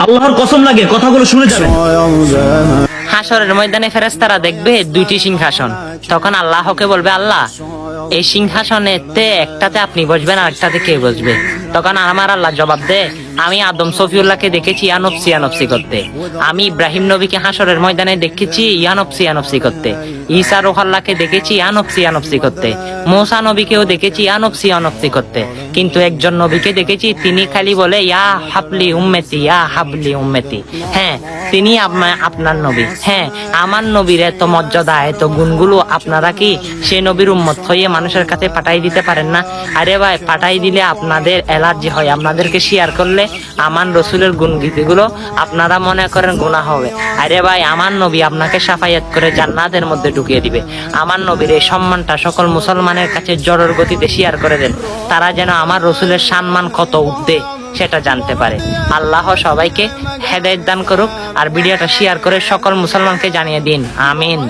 আল্লাহর কসম লাগে কথাগুলো শুনে যাবেন। হাসরের ময়দানে ফেরেশতারা দেখবে দুইটি সিংহাসন। তখন আল্লাহকে বলবে, আল্লাহ এই সিংহাসনেতে একটাতে আপনি বসবেন আর একটাতে কে বসবে? তখন আমার আল্লাহ জবাব দে, আমি আদম সফিউল্লাহকে দেখেছি ইয়ানফসি ইয়ানফসি করতে, আমি ইব্রাহিম নবীকে হাসরের ময়দানে দেখেছি ইয়ানফসি ইয়ানফসি করতে, ঈসা রুহুল্লাহকে দেখেছি ইয়ানফসি ইয়ানফসি করতে, মূসা নবীকেও দেখেছি ইয়ানফসি ইয়ানফসি করতে, কিন্তু একজন নবীকে দেখেছি তিনি খালি বলে ইয়া হাবলি উম্মতি ইয়া হাবলি উম্মতি। হ্যাঁ, তিনি আপনার নবী। হ্যাঁ, আমার নবীর এত মর্যাদা এত গুণগুলো আপনারা কি সেই নবীর উম্মত হয়ে মানুষের কাছে পাঠাই দিতে পারেন না? আরে ভাই, পাঠাই দিলে আপনাদের অ্যালার্জি হয়, আপনাদেরকে শেয়ার করলে আমার রসুলের গুণগীতিগুলো আপনারা মনে করেন গুনাহ হবে। আরে ভাই, আমার নবী আপনাকে সাফায়াত করে জান্নাতের মধ্যে ঢুকিয়ে দিবে। আমার নবীর এই সম্মানটা সকল মুসলমানের কাছে জড়ের গতিতে শেয়ার করে দেন, তারা যেন আমার রসুলের সম্মান কত উঠবে সেটা জানতে পারে। আল্লাহ সবাইকে হেদায়েত দান করুক, আর ভিডিওটা শেয়ার করে সকল মুসলমানকে জানিয়ে দিন। আমিন।